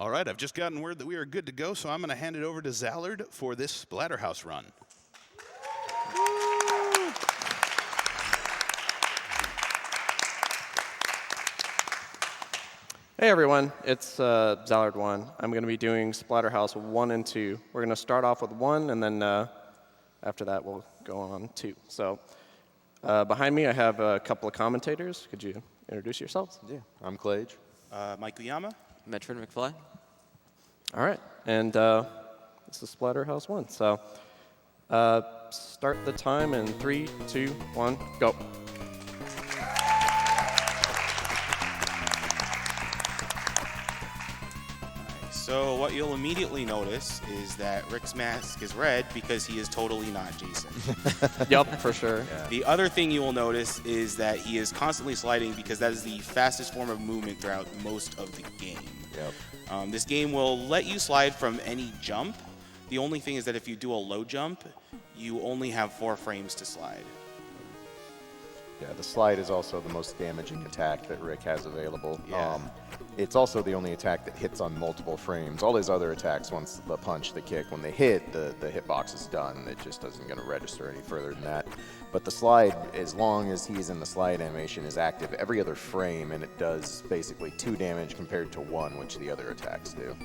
All right, I've just gotten word that we are good to go, so I'm going to hand it over to Zallard for this Splatterhouse run. Hey everyone, it's zallard1. I'm going to be doing Splatterhouse 1 and 2. We're going to start off with 1, and then after that we'll go on 2. So behind me I have a couple of commentators. Could you introduce yourselves? Yeah, I'm Clage. Mike Uyama. Metron McFly. All right, and this is Splatterhouse 1. So start the time in 3, 2, 1, go. So what you'll immediately notice is that Rick's mask is red because he is totally not Jason. Yep, for sure. Yeah. The other thing you will notice is that he is constantly sliding because that is the fastest form of movement throughout most of the game. Yep. This game will let you slide from any jump. The only thing is that if you do a low jump, you only have 4 frames to slide. Yeah, the slide is also the most damaging attack that Rick has available. Yeah. It's also the only attack that hits on multiple frames. All his other attacks, once the punch, the kick, when they hit, the hitbox is done. It just doesn't going to register any further than that. But the slide, as long as he's in the slide animation, is active every other frame, and it does basically 2 damage compared to 1, which the other attacks do.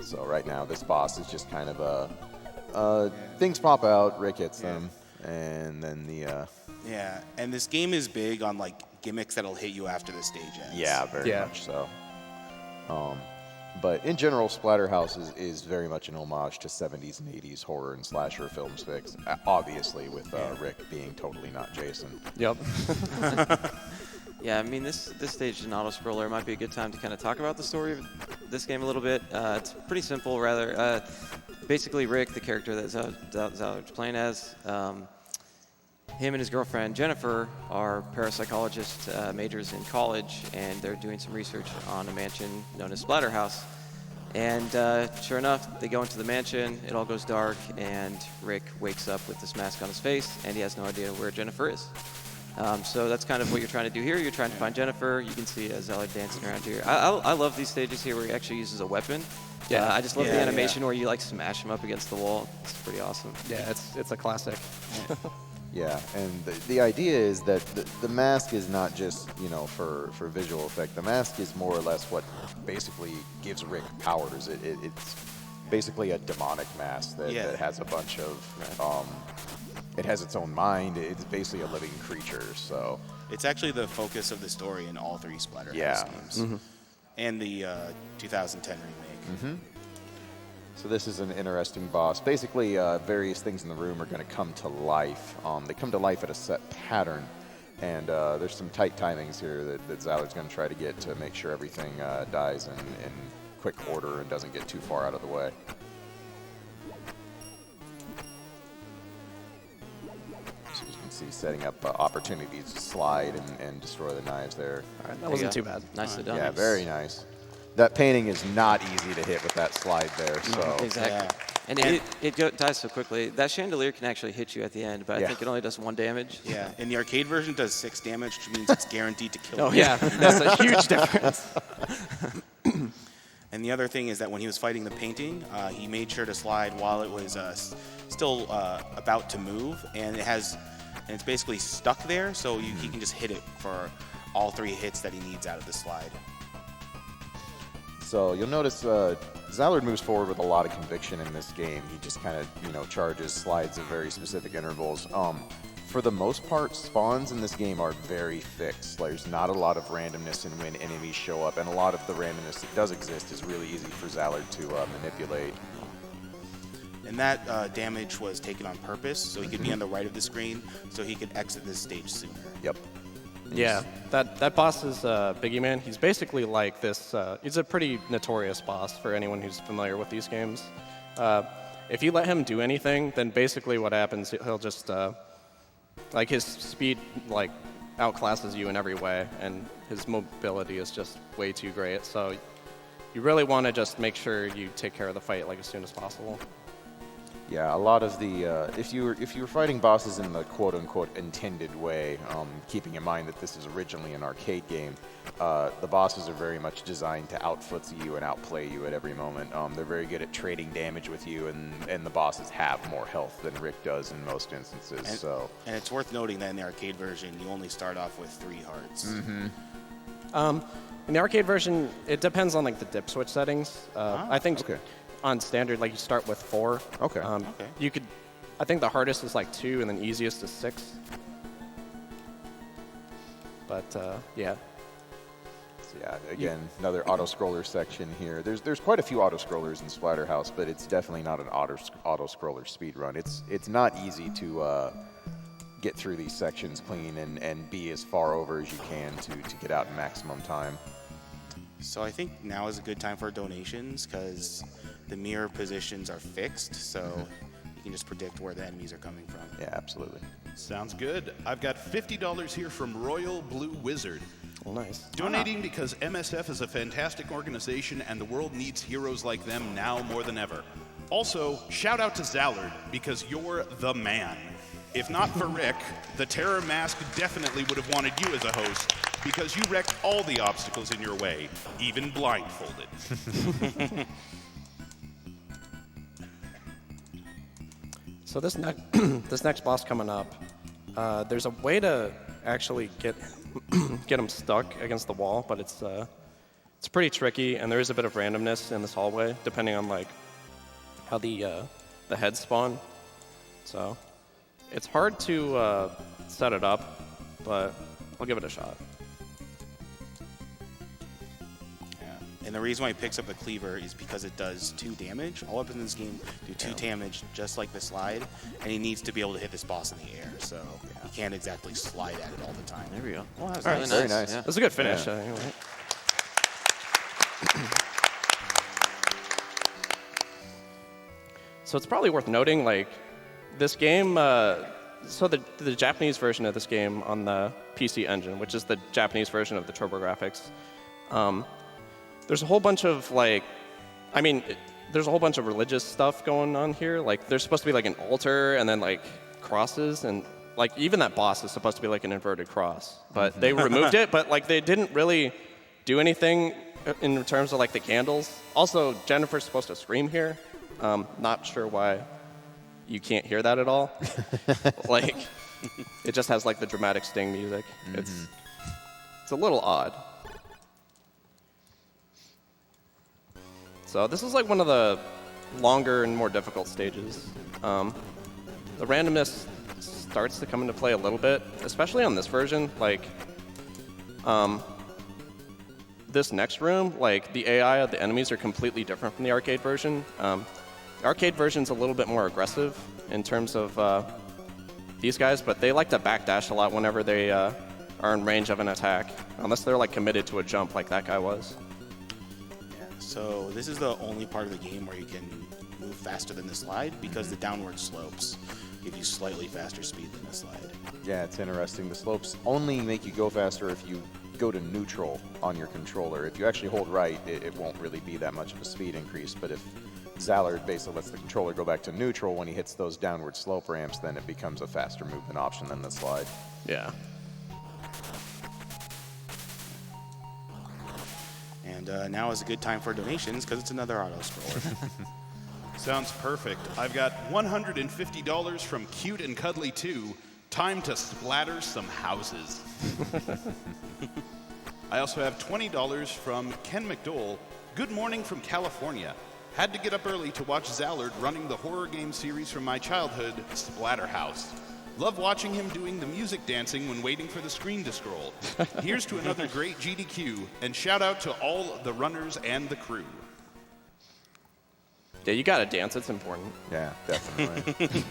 So right now, this boss is just kind of things pop out, Rick hits them, and then the... Yeah, and this game is big on like gimmicks that'll hit you after the stage ends. Yeah, very much so. But in general, Splatterhouse is very much an homage to 70s and 80s horror and slasher film sticks, obviously with Rick being totally not Jason. Yep. Yeah, I mean, this stage is an auto-scroller. It might be a good time to kind of talk about the story of this game a little bit. It's pretty simple, rather. Basically, Rick, the character that Zallard's playing as, him and his girlfriend, Jennifer, are parapsychologist majors in college, and they're doing some research on a mansion known as Splatterhouse. And sure enough, they go into the mansion, it all goes dark, and Rick wakes up with this mask on his face, and he has no idea where Jennifer is. So that's kind of what you're trying to do here. You're trying to find Jennifer. You can see Zallard dancing around here. I love these stages here where he actually uses a weapon. Yeah, I just love the animation where you like smash him up against the wall. It's pretty awesome. Yeah, it's a classic. Yeah, and the idea is that the mask is not just, for visual effect. The mask is more or less what basically gives Rick powers. It's basically a demonic mask that has a bunch of, it has its own mind. It's basically a living creature, so. It's actually the focus of the story in all 3 Splatterhouse games. Mm-hmm. And the 2010 remake. Mm-hmm. So this is an interesting boss. Basically, various things in the room are going to come to life. They come to life at a set pattern, and there's some tight timings here that Zallard's going to try to get to make sure everything dies in quick order and doesn't get too far out of the way. So you can see setting up opportunities to slide and destroy the knives there. All right, that wasn't too bad. Nicely done. Yeah, very nice. That painting is not easy to hit with that slide there. So Exactly. And it dies so quickly. That chandelier can actually hit you at the end, but I think it only does 1 damage. Yeah, and the arcade version does 6 damage, which means it's guaranteed to kill you. Oh yeah, that's a huge difference. And the other thing is that when he was fighting the painting, he made sure to slide while it was still about to move, and it's basically stuck there, so he can just hit it for all 3 hits that he needs out of the slide. So you'll notice Zallard moves forward with a lot of conviction in this game. He just kind of, charges slides at very specific intervals. For the most part, spawns in this game are very fixed. There's not a lot of randomness in when enemies show up, and a lot of the randomness that does exist is really easy for Zallard to manipulate. And that damage was taken on purpose, so he could be on the right of the screen, so he could exit this stage sooner. Yep. Yeah, that boss is Biggie Man. He's basically like this. He's a pretty notorious boss for anyone who's familiar with these games. If you let him do anything, then basically what happens, he'll just like his speed outclasses you in every way, and his mobility is just way too great. So you really want to just make sure you take care of the fight as soon as possible. Yeah, a lot of the if you were fighting bosses in the quote-unquote intended way, keeping in mind that this is originally an arcade game, the bosses are very much designed to out-footsie you and outplay you at every moment. They're very good at trading damage with you, and the bosses have more health than Rick does in most instances. And it's worth noting that in the arcade version, you only start off with 3 hearts. In the arcade version, it depends on like the dip switch settings. I think on standard, like you start with 4. Okay. You could, I think the hardest is like 2, and then easiest is 6. But yeah. So yeah, again, another auto-scroller section here. There's quite a few auto-scrollers in Splatterhouse, but it's definitely not an auto-scroller speed run. It's not easy to get through these sections clean and be as far over as you can to get out in maximum time. So I think now is a good time for donations because the mirror positions are fixed, so you can just predict where the enemies are coming from. Yeah, absolutely. Sounds good. I've got $50 here from Royal Blue Wizard. Well, nice. Donating because MSF is a fantastic organization and the world needs heroes like them now more than ever. Also, shout out to Zallard because you're the man. If not for Rick, the Terror Mask definitely would have wanted you as a host because you wrecked all the obstacles in your way, even blindfolded. So this this next boss coming up, there's a way to actually get him stuck against the wall, but it's pretty tricky, and there is a bit of randomness in this hallway depending on like how the heads spawn. So it's hard to set it up, but I'll give it a shot. And the reason why he picks up the cleaver is because it does 2 damage. All weapons in this game do 2 damage, just like the slide, and he needs to be able to hit this boss in the air, so he can't exactly slide at it all the time. There we go. Well, that was All really right, very nice. nice. Yeah. That's a good finish. Yeah. Anyway. So it's probably worth noting, like, this game, so the Japanese version of this game on the PC Engine, which is the Japanese version of the TurboGrafx, there's a whole bunch of, like, there's a whole bunch of religious stuff going on here. Like, there's supposed to be, like, an altar and then, like, crosses, and, like, even that boss is supposed to be, like, an inverted cross. But they removed it, but, like, they didn't really do anything in terms of, like, the candles. Also, Jennifer's supposed to scream here. Not sure why you can't hear that at all. Like, it just has, like, the dramatic sting music. It's a little odd. So this is like one of the longer and more difficult stages. The randomness starts to come into play a little bit, especially on this version. Like, this next room, like the AI of the enemies are completely different from the arcade version. The arcade version's a little bit more aggressive in terms of these guys, but they like to backdash a lot whenever they are in range of an attack, unless they're like committed to a jump like that guy was. So this is the only part of the game where you can move faster than the slide because the downward slopes give you slightly faster speed than the slide. Yeah, it's interesting. The slopes only make you go faster if you go to neutral on your controller. If you actually hold right, it won't really be that much of a speed increase, but if Zallard basically lets the controller go back to neutral when he hits those downward slope ramps, then it becomes a faster movement option than the slide. Yeah. And now is a good time for donations because it's another auto-scroller. Sounds perfect. I've got $150 from Cute and Cuddly 2. Time to splatter some houses. I also have $20 from Ken McDowell. Good morning from California. Had to get up early to watch Zallard running the horror game series from my childhood, Splatterhouse. Love watching him doing the music dancing when waiting for the screen to scroll. Here's to another great GDQ, and shout out to all the runners and the crew. Yeah, you gotta dance, it's important. Yeah, definitely.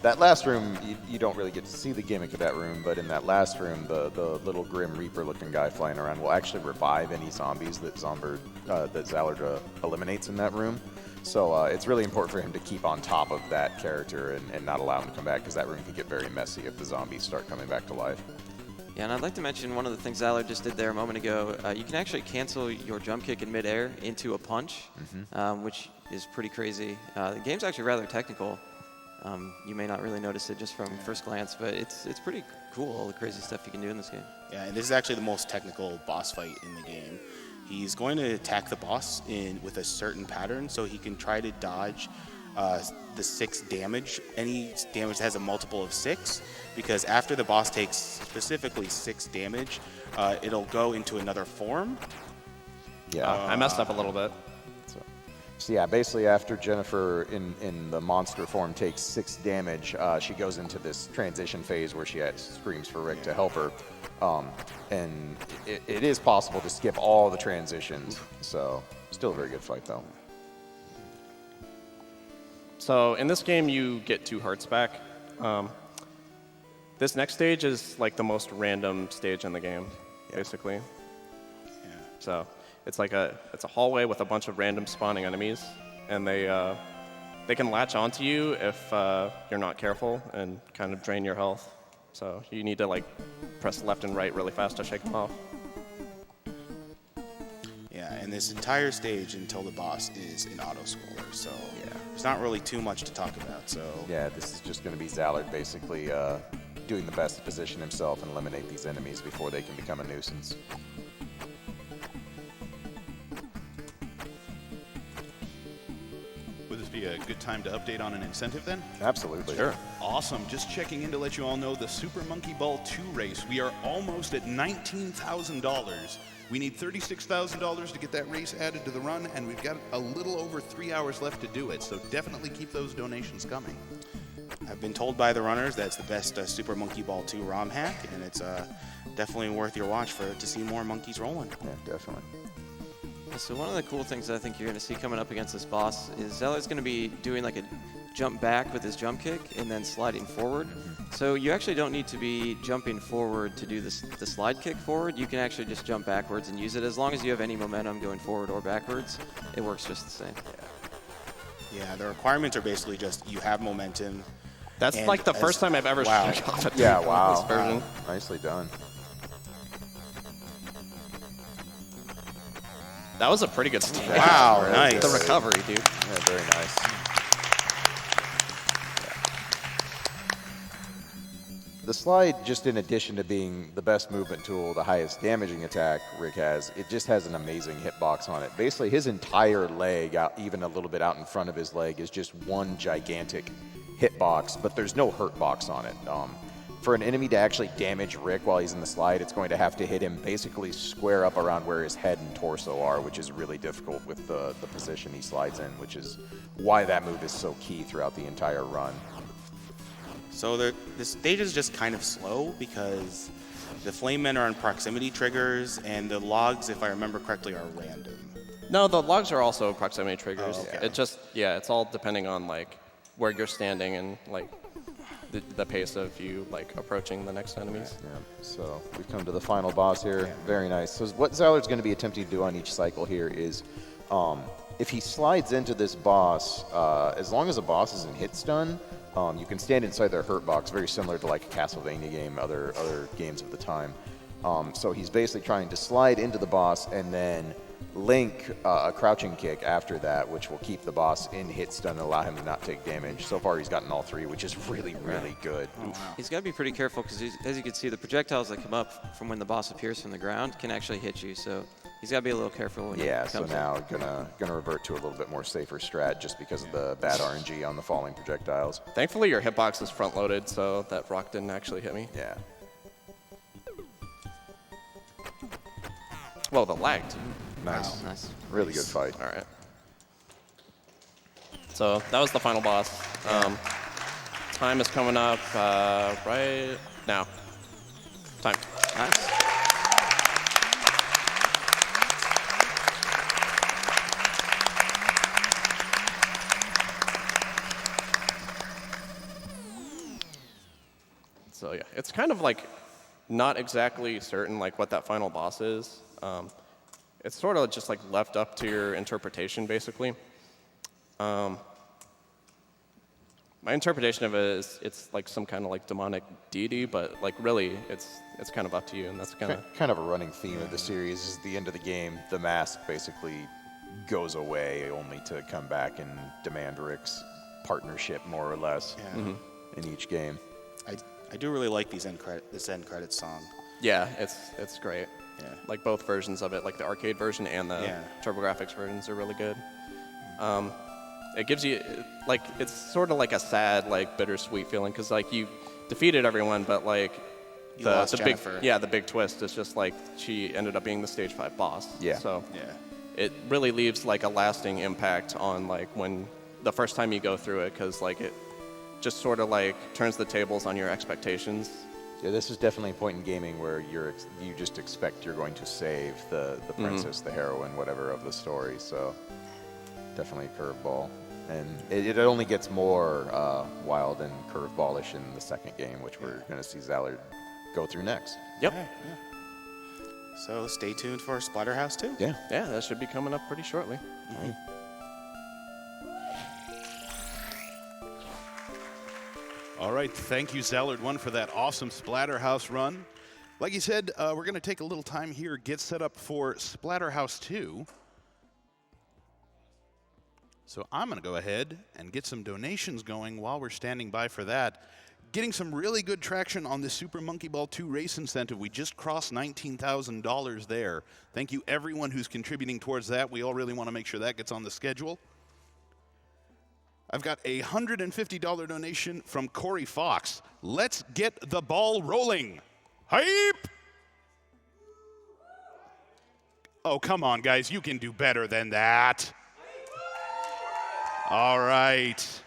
That last room, you don't really get to see the gimmick of that room, but in that last room, the little Grim Reaper-looking guy flying around will actually revive any zombies that Zallard eliminates in that room. So it's really important for him to keep on top of that character and not allow him to come back, because that room can get very messy if the zombies start coming back to life. Yeah, and I'd like to mention one of the things Zallard just did there a moment ago. You can actually cancel your jump kick in midair into a punch, which is pretty crazy. The game's actually rather technical. You may not really notice it just from first glance, but it's pretty cool, all the crazy stuff you can do in this game. Yeah, and this is actually the most technical boss fight in the game. He's going to attack the boss with a certain pattern, so he can try to dodge the 6 damage, any damage that has a multiple of 6, because after the boss takes specifically 6 damage, it'll go into another form. Yeah. I messed up a little bit. So yeah, basically after Jennifer in the monster form takes 6 damage, she goes into this transition phase where she screams for Rick to help her. And it is possible to skip all the transitions, so still a very good fight though. So in this game, you get 2 hearts back. This next stage is like the most random stage in the game, basically. Yeah. So it's like it's a hallway with a bunch of random spawning enemies, and they can latch onto you if you're not careful and kind of drain your health. So you need to like press left and right really fast to shake them off. Yeah, and this entire stage until the boss is an auto-scroller, so there's not really too much to talk about. So Yeah, this is just going to be Zallard basically doing the best to position himself and eliminate these enemies before they can become a nuisance. Would this be a good time to update on an incentive then? Absolutely. Sure. Awesome. Just checking in to let you all know the Super Monkey Ball 2 race. We are almost at $19,000. We need $36,000 to get that race added to the run, and we've got a little over 3 hours left to do it, so definitely keep those donations coming. I've been told by the runners that it's the best Super Monkey Ball 2 ROM hack, and it's definitely worth your watch to see more monkeys rolling. Yeah, definitely. So one of the cool things I think you're going to see coming up against this boss is Zellard's going to be doing like a jump back with his jump kick and then sliding forward. So you actually don't need to be jumping forward to do the slide kick forward. You can actually just jump backwards and use it. As long as you have any momentum going forward or backwards, it works just the same. Yeah, the requirements are basically just you have momentum. That's and like the first time I've ever Wow. shot a Yeah, tank wow. on this version. Nicely done. That was a pretty good stage. Wow, Really nice. good. The recovery, dude. Yeah, very nice. The slide, just in addition to being the best movement tool, the highest damaging attack Rick has, it just has an amazing hitbox on it. Basically, his entire leg, even a little bit out in front of his leg, is just one gigantic hitbox, but there's no hurt box on it. For an enemy to actually damage Rick while he's in the slide, it's going to have to hit him basically square up around where his head and torso are, which is really difficult with the position he slides in, which is why that move is so key throughout the entire run. So the stage is just kind of slow because the flame men are on proximity triggers, and the logs, if I remember correctly, are random. No, the logs are also proximity triggers. Oh, okay. It just, it's all depending on like where you're standing and like the pace of you like approaching the next enemies. Yeah, so we've come to the final boss here. Very nice. So what Zallard's going to be attempting to do on each cycle here is, if he slides into this boss, as long as the boss is in hit stun, you can stand inside their hurt box, very similar to like a Castlevania game, other games of the time. So he's basically trying to slide into the boss and then link a crouching kick after that, which will keep the boss in hit stun and allow him to not take damage. So far he's gotten all 3, which is really, really good. He's got to be pretty careful because, as you can see, the projectiles that come up from when the boss appears from the ground can actually hit you. So he's got to be a little careful when Yeah, it so comes now gonna revert to a little bit more safer strat just because of the bad RNG on the falling projectiles. Thankfully, your hitbox is front loaded, so that rock didn't actually hit me. Yeah. Well, the lag too. Nice. Nice. Really good fight. All right. So that was the final boss. Time is coming up right now. Time. Nice. So yeah, it's kind of like not exactly certain like what that final boss is. It's sort of just like left up to your interpretation, basically. My interpretation of it is it's like some kind of like demonic deity, but like really it's kind of up to you, and that's kind of Kind of a running theme of the series is the end of the game, the mask basically goes away only to come back and demand Rick's partnership, more or less, in each game. I do really like this end credits song. yeah, it's great. Yeah. Like both versions of it, like the arcade version and the TurboGrafx versions are really good. It gives you like it's sort of like a sad, like bittersweet feeling because like you defeated everyone, but like You lost the big Jennifer. the big twist is just like she ended up being the stage 5 boss. Yeah. So Yeah. it really leaves like a lasting impact on like when the first time you go through it because like it just sort of like turns the tables on your expectations. Yeah, this is definitely a point in gaming where you just expect you're going to save the princess, the heroine, whatever of the story. So definitely a curveball, and it only gets more wild and curveballish in the second game, which we're going to see Zallard go through next. Yep. So stay tuned for Splatterhouse 2. Yeah. Yeah, that should be coming up pretty shortly. All right, thank you, zallard1, for that awesome Splatterhouse run. Like you said, we're going to take a little time here, get set up for Splatterhouse 2. So I'm going to go ahead and get some donations going while we're standing by for that. Getting some really good traction on the Super Monkey Ball 2 race incentive. We just crossed $19,000 there. Thank you, everyone who's contributing towards that. We all really want to make sure that gets on the schedule. I've got a $150 donation from Corey Fox. Let's get the ball rolling. Hype! Oh, come on, guys. You can do better than that. All right.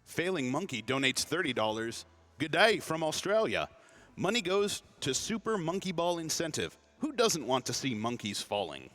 Failing Monkey donates $30. Good day from Australia. Money goes to Super Monkey Ball Incentive. Who doesn't want to see monkeys falling?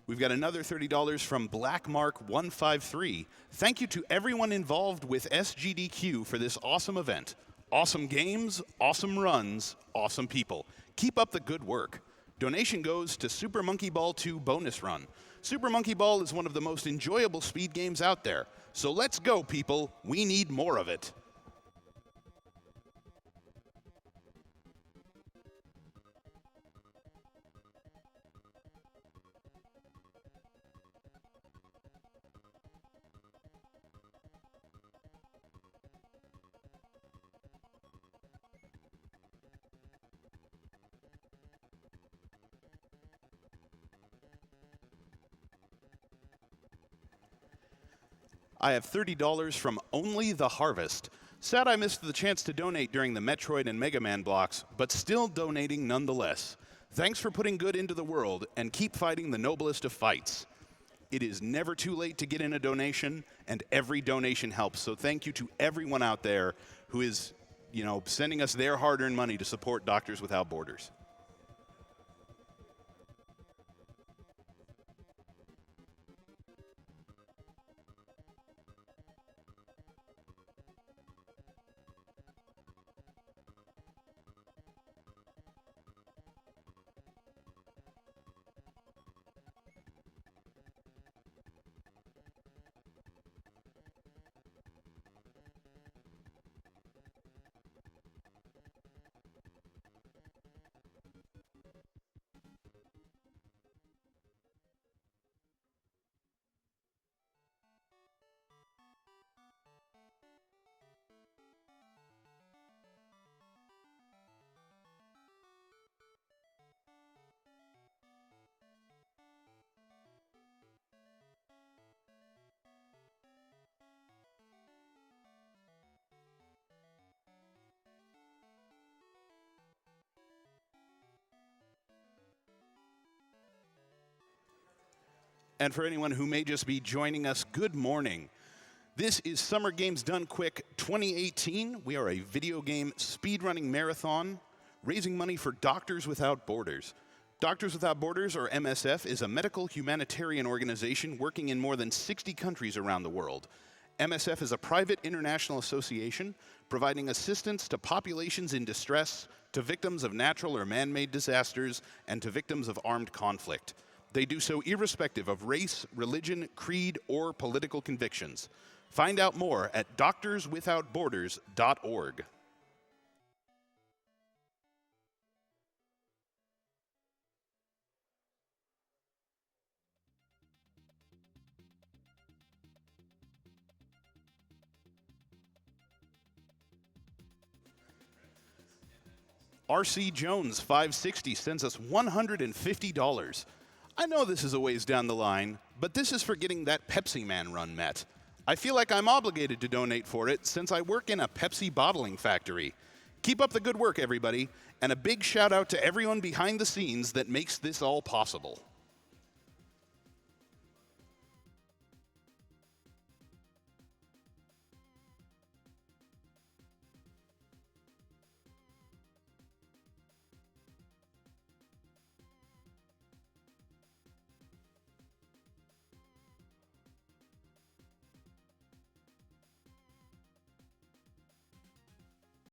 We've got another $30 from Blackmark153. Thank you to everyone involved with SGDQ for this awesome event. Awesome games, awesome runs, awesome people. Keep up the good work. Donation goes to Super Monkey Ball 2 Bonus Run. Super Monkey Ball is one of the most enjoyable speed games out there. So let's go, people. We need more of it. I have $30 from Only the Harvest. Sad I missed the chance to donate during the Metroid and Mega Man blocks, but still donating nonetheless. Thanks for putting good into the world, and keep fighting the noblest of fights. It is never too late to get in a donation, and every donation helps. So thank you to everyone out there who is, sending us their hard-earned money to support Doctors Without Borders. And for anyone who may just be joining us, good morning. This is Summer Games Done Quick 2018. We are a video game speedrunning marathon raising money for Doctors Without Borders. Doctors Without Borders, or MSF, is a medical humanitarian organization working in more than 60 countries around the world. MSF is a private international association providing assistance to populations in distress, to victims of natural or man-made disasters, and to victims of armed conflict. They do so irrespective of race, religion, creed, or political convictions. Find out more at doctorswithoutborders.org. RC Jones 560 sends us $150. I know this is a ways down the line, but this is for getting that Pepsi Man run met. I feel like I'm obligated to donate for it since I work in a Pepsi bottling factory. Keep up the good work, everybody, and a big shout out to everyone behind the scenes that makes this all possible.